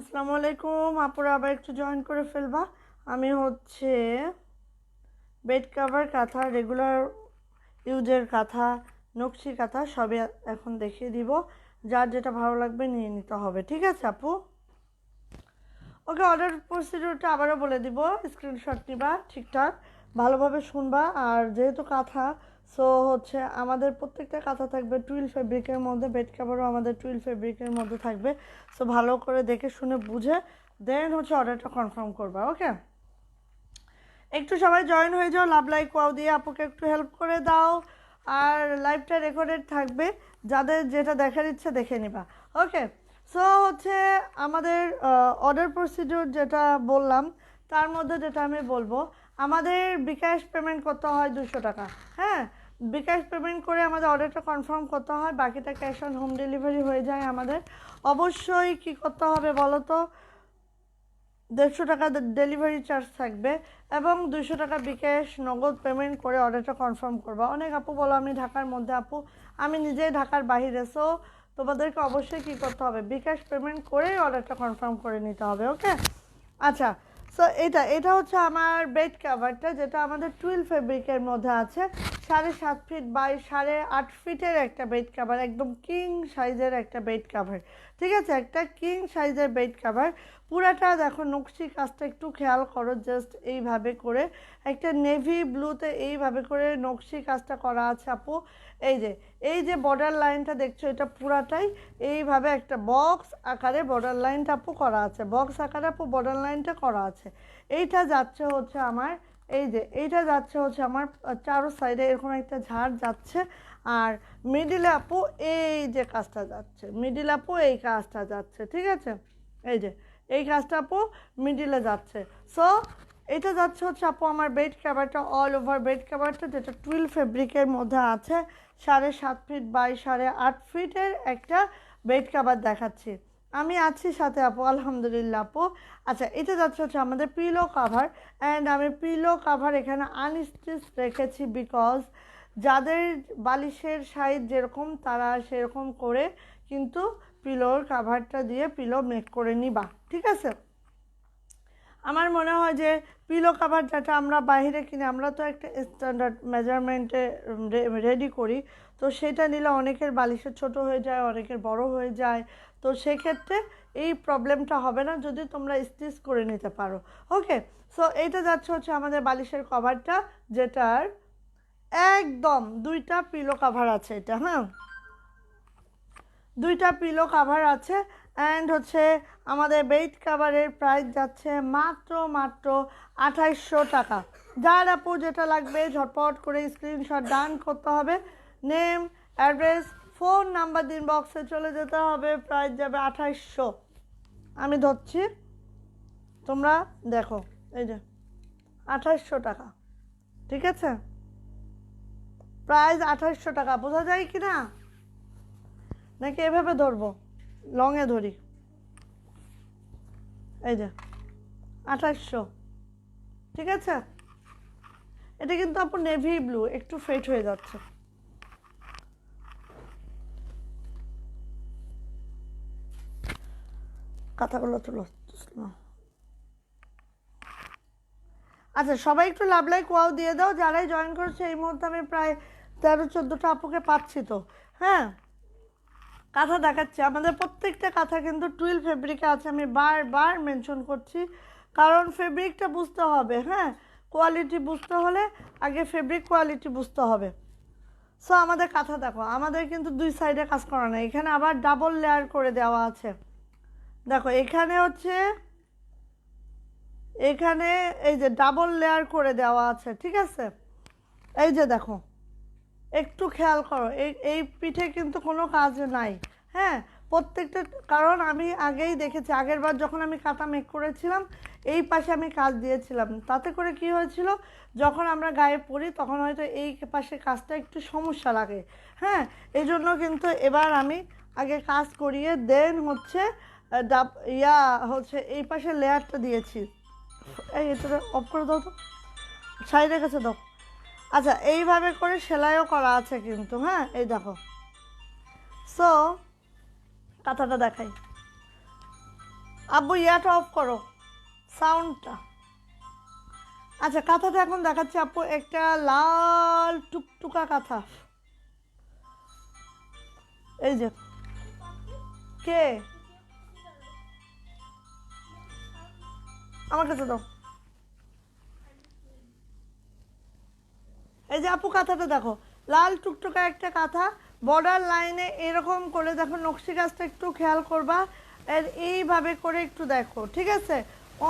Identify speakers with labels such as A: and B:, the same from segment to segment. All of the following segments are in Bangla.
A: আসসালামু আলাইকুম আপুরা, আবার একটু জয়েন করে ফেলবা। আমি হচ্ছে বেড কাভার কাঁথা, রেগুলার ইউজের কাঁথা, নকশি কাঁথা সবই এখন দেখিয়ে দিব। যার যেটা ভালো লাগবে নিয়ে নিতে হবে, ঠিক আছে আপু? ওকে, অর্ডার প্রসিডিউরটা আবারও বলে দিব। স্ক্রিনশট নিবা, ঠিকঠাক ভালোভাবে শুনবা। আর যেহেতু কাঁথা, সো হচ্ছে আমাদের প্রত্যেকটা কাঁথা থাকবে টুইল ফেব্রিকের মধ্যে, বেড কাভারও আমাদের টুইল ফেব্রিকের মধ্যে থাকবে। সো ভালো করে দেখে শুনে বুঝে দেন হচ্ছে অর্ডারটা কনফার্ম করবা। ওকে, একটু সবাই জয়েন হয়ে যাও, লাভ লাইক ওয়াও দিয়ে আপুকে একটু হেল্প করে দাও। আর লাইভটা রেকর্ডেড থাকবে, যাদের যেটা দেখার ইচ্ছে দেখে নিবা। ওকে, সো হচ্ছে আমাদের অর্ডার প্রসিডিউর যেটা বললাম, তার মধ্যে যেটা আমি বলবো, আমাদের বিকাশ পেমেন্ট করতে হয় 200 টাকা। হ্যাঁ, বিকাশ পেমেন্ট করে আমাদের অর্ডারটা কনফার্ম করতে হয়, বাকিটা ক্যাশ অন হোম ডেলিভারি হয়ে যায় আমাদের। অবশ্যই কি করতে হবে বলো তো, 150 টাকা ডেলিভারি চার্জ থাকবে এবং 200 টাকা বিকাশ নগদ পেমেন্ট করে অর্ডারটা কনফার্ম করবা। অনেক আপু বলো আমি ঢাকার মধ্যে, আপু আমি নিজেই ঢাকার বাহিরে। সো তোমাদেরকে অবশ্যই কী করতে হবে, বিকাশ পেমেন্ট করেই অর্ডারটা কনফার্ম করে নিতে হবে। ওকে, আচ্ছা। সো এটা হচ্ছে আমার বেড কাভারটা, যেটা আমাদের টুইল ফেব্রিকের মধ্যে আছে। 7.5 ফিট বাই 8.5 ফিটের একটা বেড কাভার, একদম কিং সাইজের একটা বেড কাভার। ঠিক আছে, একটা কিং সাইজের বেড কাভার। পুরাটা দেখো, নকশি কাজটা একটু খেয়াল করো, জাস্ট এইভাবে করে একটা নেভি ব্লুতে এইভাবে করে নকশি কাজটা করা আছে আপু। এই যে বর্ডার লাইনটা দেখছো, এটা পুরাটাই এইভাবে একটা বক্স আকারে বর্ডার লাইনটা আপু করা আছে, বক্স আকারে আপু বর্ডার লাইনটা করা আছে। এইটা যাচ্ছে হচ্ছে আমার, এইটা যাচ্ছে হচ্ছে আমার চারো সাইডে এরকম একটা ঝাড় যাচ্ছে। আর মিডিলে আপু এই যে কাজটা যাচ্ছে, মিডিল আপু এই কাজটা যাচ্ছে। ঠিক আছে, এই কাজটা আপু মিডিলে যাচ্ছে। সো এটা যাচ্ছে হচ্ছে আপু আমার বেড কাভারটা, অল ওভার বেড কাভারটা, যেটা টুইল ফেব্রিকের মধ্যে আছে। 7.5 ফিট বাই 8.5 ফিটের একটা বেড কাভার দেখাচ্ছি আমি, আছি সাথে আপু, আলহামদুলিল্লাহ আপু। আচ্ছা, এটা যাচ্ছে হচ্ছে আমাদের পিলো কাভার। অ্যান্ড আমি পিলো কাভার এখানে আনস্টিচ রেখেছি, বিকজ যাদের বালিশের সাইজ যেরকম তারা সেরকম করে কিন্তু পিলোর কাভারটা দিয়ে পিলো মেক করে নিবা। ঠিক আছে, আমার মনে হয় যে পিলো কাভার যেটা আমরা বাইরে কিনে, আমরা তো একটা স্ট্যান্ডার্ড মেজারমেন্টে রেডি করি, তো সেটা নিলে অনেকের বালিশের ছোট হয়ে যায়, অনেকের বড় হয়ে যায়। তো সেক্ষেত্রে এই প্রবলেমটা হবে না যদি তোমরা স্টিচ করে নিতে পারো। ওকে, সো এইটা যাচ্ছে হচ্ছে আমাদের বালিশের কভারটা, যেটার একদম 2টা পিলো কাভার আছে। এটা, হ্যাঁ, 2টা পিলো কাভার আছে। অ্যান্ড হচ্ছে আমাদের বেড কাভারের প্রাইস যাচ্ছে মাত্র 2800 টাকা। যার আপু যেটা লাগবে ঝটপট করে স্ক্রিনশট ডান করতে হবে, নেম, অ্যাড্রেস, ফোন নাম্বার দিন, বক্সে চলে যেতে হবে। প্রাইস যাবে 2800। আমি ধরছি, তোমরা দেখো, এই যে 2800 টাকা। ঠিক আছে, প্রাইস 2800 টাকা। বোঝা যায় কি না, নাকি এভাবে ধরবো, লংয়ে ধরি? এই যে 2800। ঠিক আছে, এটা কিন্তু আপু নেভি ব্লু, একটু ফেড হয়ে যাচ্ছে। কথাগুলো তুলো। আচ্ছা, সবাই একটু লাভ লাইক ওয়াও দিয়ে দাও যারাই জয়েন করেছে এই মুহূর্তে। আমি প্রায় 13-14টা আপুকে পাচ্ছি তো। হ্যাঁ, কাঁথা দেখাচ্ছি, আমাদের প্রত্যেকটা কাঁথা কিন্তু টুইল ফেব্রিকে আছে। আমি বারবার মেনশন করছি, কারণ ফেব্রিকটা বুঝতে হবে। হ্যাঁ, কোয়ালিটি বুঝতে হলে আগে ফেব্রিক কোয়ালিটি বুঝতে হবে। সো আমাদের কাঁথা দেখো, আমাদের কিন্তু 2 সাইডে কাজ করা নেই, এখানে আবার ডাবল লেয়ার করে দেওয়া আছে। দেখো এখানে হচ্ছে, এখানে এই যে ডাবল লেয়ার করে দেওয়া আছে। ঠিক আছে, এই যে দেখো, একটু খেয়াল করো, এই পিঠে কিন্তু কোনো কাজ নাই। হ্যাঁ, প্রত্যেকটা, কারণ আমি আগেই দেখেছি, আগের বার যখন আমি কাঁথা মেক করেছিলাম এই পাশে আমি কাজ দিয়েছিলাম, তাতে করে কি হয়েছিল, যখন আমরা গায়ে পরি তখন হয়তো এই পাশে কাজটা একটু সমস্যা লাগে। হ্যাঁ, এই জন্য কিন্তু এবার আমি আগে কাজ করিয়ে দেন হচ্ছে হচ্ছে এই পাশে লেয়ারটা দিয়েছি। এই এটা অফ করে দাও তো, সাইডের কাছে দাও। আচ্ছা, এইভাবে করে সেলাইও করা আছে কিন্তু। হ্যাঁ, এই দেখো। সো কাঁথাটা দেখাই, আব্বু ইয়াটা অফ করো, সাউন্ডটা। আচ্ছা কাঁথাটা এখন দেখাচ্ছি আপু, একটা লাল টুকটুকা কাঁথা। এই যে কে আমার কাছে দাও। এই যে আপু কাঁথাটা দেখো, লাল টুকটুকা একটা কাঁথা, বর্ডার লাইনে এরকম করে দেখো, নকশি কাজটা একটু খেয়াল করবা, আর এইভাবে করে একটু দেখো, ঠিক আছে?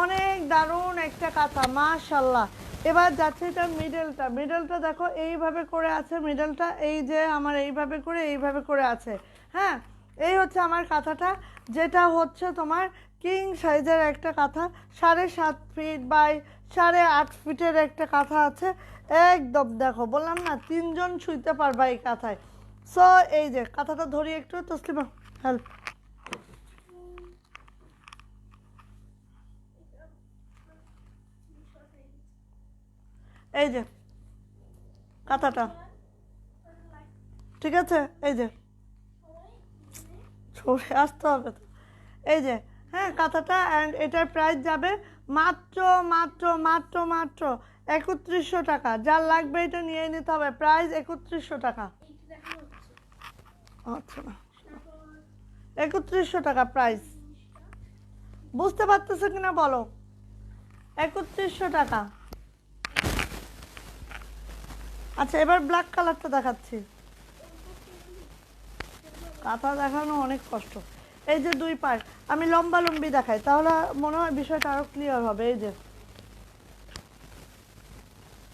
A: অনেক দারুণ একটা কাঁথা, মাশাল্লাহ। এবার যাচ্ছে এটা মিডলটা, মিডলটা দেখো এইভাবে করে আছে, মিডলটা এই যে আমার এইভাবে করে আছে। হ্যাঁ, এই হচ্ছে আমার কাঁথাটা, যেটা হচ্ছে তোমার কিং সাইজের একটা কাঁথা, 7.5 ফিট বাই 8.5 ফিটের একটা কাঁথা আছে। একদম দেখো, বললাম না 3 জন শুইতে পারবা এই কাঁথায়। সো এই যে কাঁথাটা ধরি একটু, তসলিমা হেল্প। এই যে কাঁথাটা, ঠিক আছে? এই যে সরে আসতে হবে তো। এই যে হ্যাঁ কাঁথাটা, অ্যান্ড এটার প্রাইস যাবে মাত্র মাত্র মাত্র মাত্র 3100 টাকা। যার লাগবে এটা নিয়ে নিতে হবে, প্রাইস 3100 টাকা। আচ্ছা না, 3100 টাকা প্রাইস। বুঝতে পারতেছো কিনা বলো? 3100 টাকা। আচ্ছা এবার ব্ল্যাক কালারটা দেখাচ্ছি। কাঁথা দেখানো অনেক কষ্ট। এই যে 2 পার্ট, আমি লম্বা লম্বি দেখাই, তাহলে মনে হয় বিষয়টা আরো ক্লিয়ার হবে। এই যে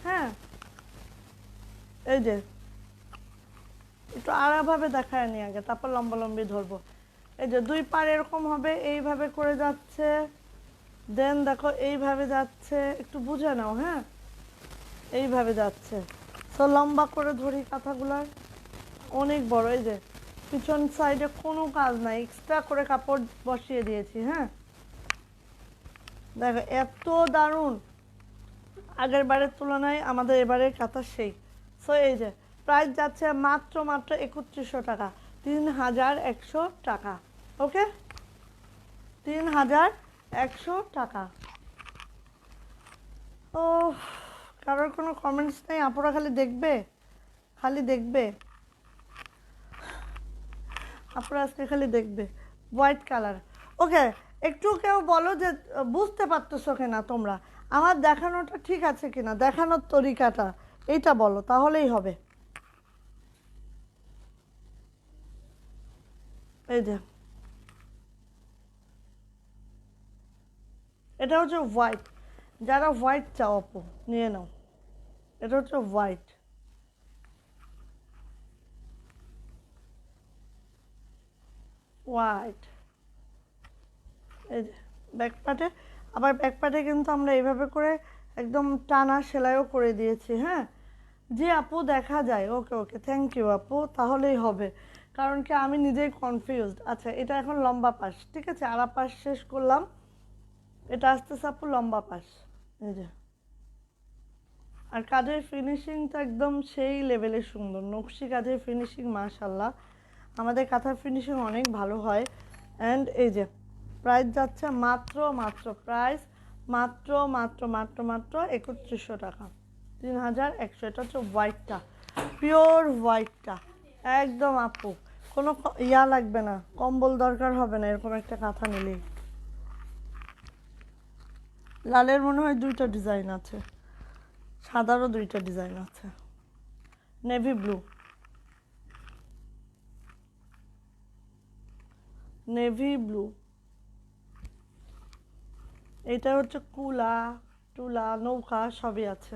A: হ্যাঁ, এই যে একটু আড়াভাবে দেখায় নি আগে, তারপর লম্বা লম্বি ধরবো। এই যে 2 পার এরকম হবে, এইভাবে করে যাচ্ছে, দেন দেখো এইভাবে যাচ্ছে, একটু বুঝে নাও। হ্যাঁ, এইভাবে যাচ্ছে। তো লম্বা করে ধরি কাঁথাগুলার, অনেক বড়। এই যে পিছন সাইডে কোনো কাজ নাই, এক্সট্রা করে কাপড় বসিয়ে দিয়েছি। হ্যাঁ দেখো এত দারুণ, আগের বারের তুলনায় আমাদের এবারের কাঁথা সেই। সো এই যে প্রাইস যাচ্ছে মাত্র মাত্র 3100 টাকা, 3100 টাকা। ওকে, 3100 টাকা। ও, কারোর কোনো কমেন্টস নেই? আপুরা খালি দেখবে, খালি দেখবে, আপুরা আজকে খালি দেখবে। হোয়াইট কালার, ওকে। একটু কেউ বলো যে বুঝতে পারতেছো কিনা তোমরা, আমার দেখানোটা ঠিক আছে কিনা, দেখানোর তরিকাটা এইটা বলো, তাহলেই হবে। এই যে এটা হচ্ছে হোয়াইট, যারা হোয়াইট চাও আপু নিয়ে নাও, এটা হচ্ছে হোয়াইট। হোয়াইট, এই যে ব্যাকপার্টে, আবার ব্যাকপার্টে কিন্তু আমরা এইভাবে করে একদম টানা সেলাইও করে দিয়েছি। হ্যাঁ জি আপু, দেখা যায়। ওকে ওকে, থ্যাংক ইউ আপু, তাহলেই হবে। কারণ কি আমি নিজেই কনফিউজড। আচ্ছা এটা এখন লম্বা পাশ, ঠিক আছে, আড়া পাশ শেষ করলাম, এটা আসতেছে আপু লম্বা পাশ। এই যে, আর কাজের ফিনিশিংটা একদম সেই লেভেলের সুন্দর, নকশি কাজের ফিনিশিং মাশাল্লাহ, আমাদের কাঁথার ফিনিশিং অনেক ভালো হয়। অ্যান্ড এই যে প্রাইস যাচ্ছে মাত্র মাত্র, প্রাইস মাত্র মাত্র মাত্র মাত্র 3100 টাকা, 3100। এটা হচ্ছে হোয়াইটটা, পিওর হোয়াইটটা একদম আপু, কোনো ইয়া লাগবে না, কম্বল দরকার হবে না এরকম একটা কাঁথা নিলেই। লালের মনে হয় 2টা ডিজাইন আছে, সাদারও 2টা ডিজাইন আছে, নেভি ব্লু, নেভি ব্লু। এটা হচ্ছে কুলা টুলা নৌকা সবই আছে।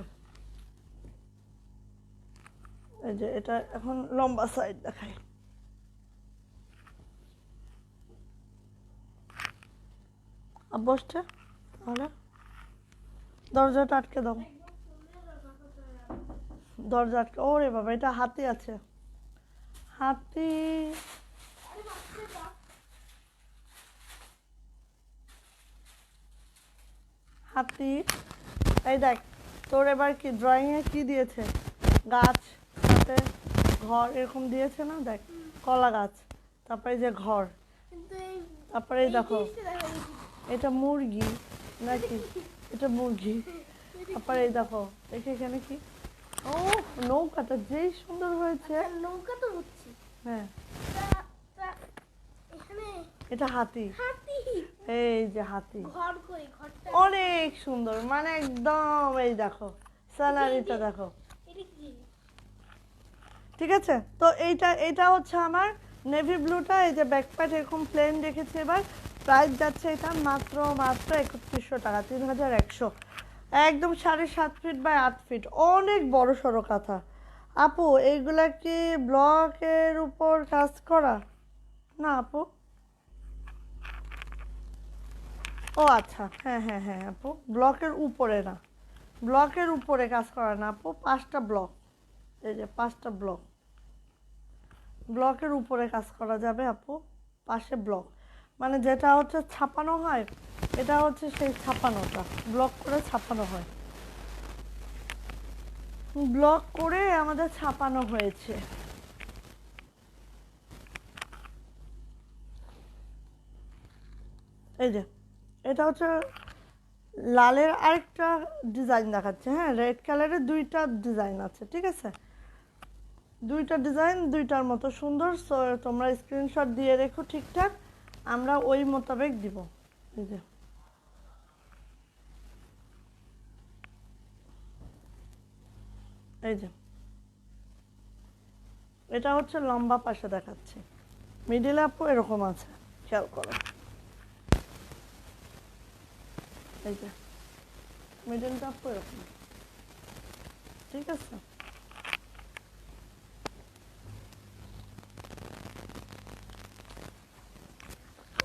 A: এই যে এটা এখন লম্বা সাইড দেখাই, বসছে, তাহলে দরজাটা আটকে দাও, দরজা আটকে। ওরে বাবা, এটা হাতি আছে, হাতি। হাতি, এই দেখ, তোর এবার কি ড্রয়িংয়ে কি দিয়েছে, গাছ সাথে ঘর এরকম দিয়েছে না, দেখ কলা গাছ, তারপরে যে ঘর, তারপরে দেখো এটা মুরগি নাকি? এটা মুরগি। তারপরে এই দেখো এখানে কি, ও নৌকাটা যেই সুন্দর হয়েছে।
B: নৌকা তো হচ্ছে।
A: হ্যাঁ
B: এখানে
A: এটা হাতি। এই যে হাতি,
B: ঘর কই, ঘরটা
A: অনেক সুন্দর, মানে একদম এই দেখো স্যালারিটা দেখো। ঠিক আছে, তো এইটা হচ্ছে আমার নেভি ব্লুটা। এই যে ব্যাকপ্যাট এরকম প্লেন রেখেছি। এবার প্রাইস যাচ্ছে এটা মাত্র 3100 টাকা, 3100। একদম 7.5 ফিট বাই 8 ফিট, অনেক বড় সড়ো কাঁথা। আপু এইগুলা কি ব্লকের উপর কাজ করা? না আপু, ও আচ্ছা, হ্যাঁ হ্যাঁ হ্যাঁ আপু, ব্লকের উপরে না, ব্লকের উপরে কাজ করা না আপু, 5টা ব্লক, এই যে 5টা ব্লক, ব্লকের উপরে কাজ করা যাবে আপু। পাশে ব্লক, মানে যেটা হচ্ছে ছাপানো হয়, এটা হচ্ছে সেই ছাপানোটা, ব্লক করে ছাপানো হয়, ব্লক করে আমাদের ছাপানো হয়েছে। এই যে এটা হচ্ছে লালের আরেকটা ডিজাইন দেখাচ্ছে। হ্যাঁ, রেড কালারের 2টা ডিজাইন আছে, ঠিক আছে, 2টা ডিজাইন 2টার মতো সুন্দর। সো তোমরা স্ক্রিনশট দিয়ে রেখো ঠিকঠাক, আমরা ওই মোতাবেক দিব। এই যে এই যে এটা হচ্ছে লম্বা পাশে দেখাচ্ছে, মিডিল আপু এরকম আছে, খেয়াল করো। এই যে মিডিলটা আপু এরকম, ঠিক আছে।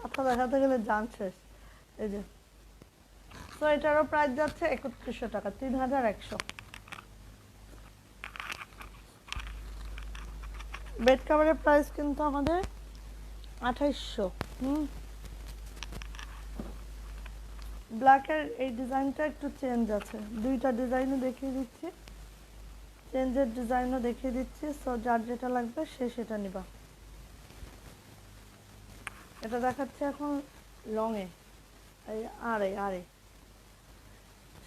A: কথা দেখাতে গেলে জান শেষ। এই যে, তো এটারও প্রাইস যাচ্ছে 3100 টাকা, 3100। বেড কাভারের প্রাইস কিন্তু আমাদের 2800। ব্ল্যাকের এই ডিজাইনটা একটু চেঞ্জ আছে, 2টা ডিজাইনও দেখিয়ে দিচ্ছি, চেঞ্জের ডিজাইনও দেখিয়ে দিচ্ছি। সো যার যেটা লাগবে সে সেটা নিবা। এটা দেখাচ্ছে এখন লংয়ে, এই আরে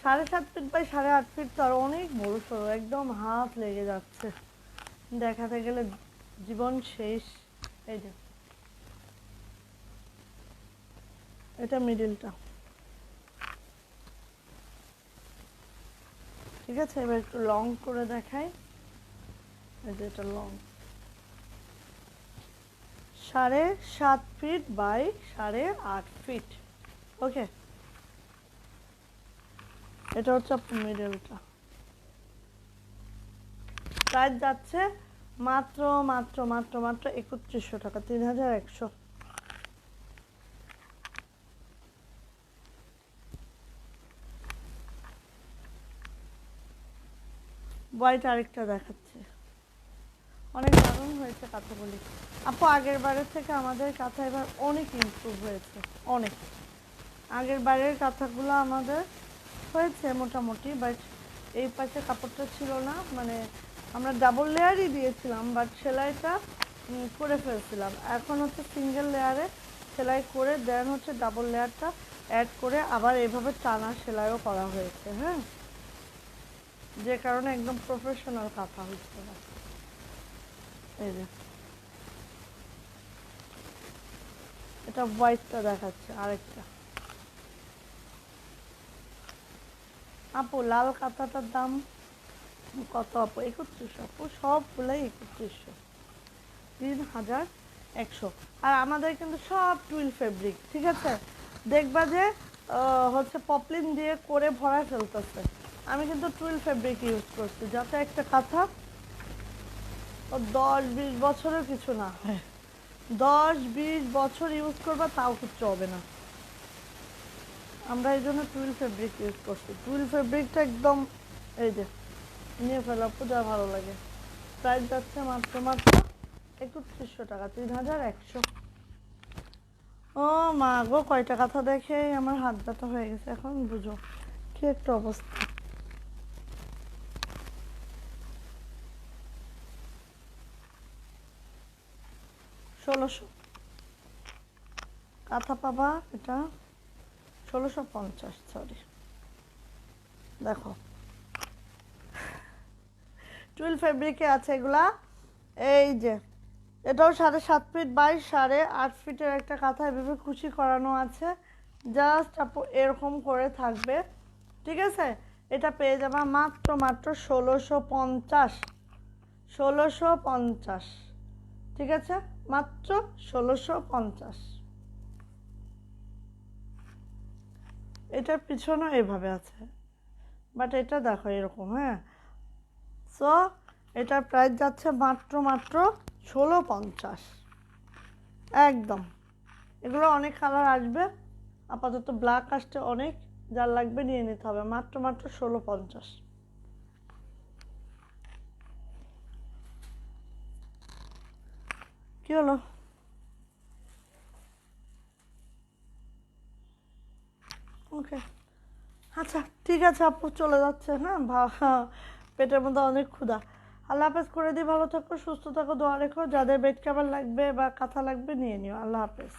A: 7.5 ফিট বাই 8.5 ফিট, তো আর অনেক বড় সড়ো, একদম হাত লেগে যাচ্ছে দেখাতে গেলে, জীবন শেষ। এই যে এটা মিডিলটা, ঠিক আছে। এবার একটু লং করে দেখাই। এই যে এটা লং 7.5 ফিট বাই 8.5 ফিট। ওকে, এটা হচ্ছে মিডলটা। প্রাইস যাচ্ছে মাত্র মাত্র মাত্র মাত্র 3100 টাকা, 3100। হোয়াইট আরেকটা দেখাচ্ছে, অনেক দারুণ হয়েছে কাঁথাগুলি আপু। আগের বারের থেকে আমাদের কাঁথা এবার অনেক ইমপ্রুভ হয়েছে, অনেক। আগের বারের কাঁথাগুলো আমাদের হয়েছে মোটামুটি, বাট এই পাশে কাপড়টা ছিল না, মানে আমরা ডাবল লেয়ারই দিয়েছিলাম, বাট সেলাইটা করে ফেলছিলাম। এখন হচ্ছে সিঙ্গেল লেয়ারে সেলাই করে দেন হচ্ছে ডাবল লেয়ারটা অ্যাড করে আবার এইভাবে টানা সেলাইও করা হয়েছে। হ্যাঁ, যে কারণে একদম প্রফেশনাল কাঁথা হচ্ছে না। এই যে এটা হোয়াইটটা দেখাচ্ছে আরেকটা আপু। লাল কাঁথাটার দাম কত আপু? 3100 আপু, সবগুলাই 3100, 3100। আর আমাদের কিন্তু সব টুইল ফেব্রিক, ঠিক আছে। দেখবা যে হচ্ছে পপলিন দিয়ে করে ভরা ফেলতেছে, আমি কিন্তু টুইল ফেব্রিক ইউজ করছি, যাতে একটা কাঁথা 10-20 বছরের কিছু না হয়। 10-20 বছর ইউজ করবা তাও কিচ্ছু হবে না। আমরা এই জন্য টুইল ফেব্রিক ইউজ করছি, টুইল ফেব্রিকটা একদম এই যে নিয়ে ফেলা পূজা ভালো লাগে। প্রাইস যাচ্ছে মাত্র মাত্র 3100 টাকা, 3100। ও মা গো, কয়টা কথা দেখে আমার হাত ব্যথা হয়ে গেছে, এখন বুঝো কি একটা অবস্থা। 1600 কাঁথা পাবা এটা, 1650, সরি, দেখো টুইল ফেব্রিকে আছে এগুলা। এই যে এটাও 7.5 ফিট বাই 8.5 ফিটের একটা কাঁথা, এভাবে কুচি করানো আছে। জাস্ট আপু এরকম করে থাকবে, ঠিক আছে। এটা পেয়ে যাবা মাত্র 1650, 1650, ঠিক আছে, মাত্র 1650। এটার পিছনে এভাবে আছে, বাট এটা দেখো এরকম, হ্যাঁ। সো এটার প্রাইস যাচ্ছে মাত্র 1650, একদম। এগুলো অনেক কালার আসবে, আপাতত ব্ল্যাক আসছে অনেক, যার লাগবে নিয়ে নিতে হবে, মাত্র 1650। কি হলো? ওকে, আচ্ছা ঠিক আছে আপু, চলে যাচ্ছে, হ্যাঁ, পেটের মধ্যে অনেক ক্ষুধা। আল্লাহ হাফেজ করে দিই, ভালো থাকো, সুস্থ থাকো, দোয়া রেখো। যাদের বেড কভার লাগবে বা কাঁথা লাগবে নিয়ে নিও। আল্লাহ হাফেজ।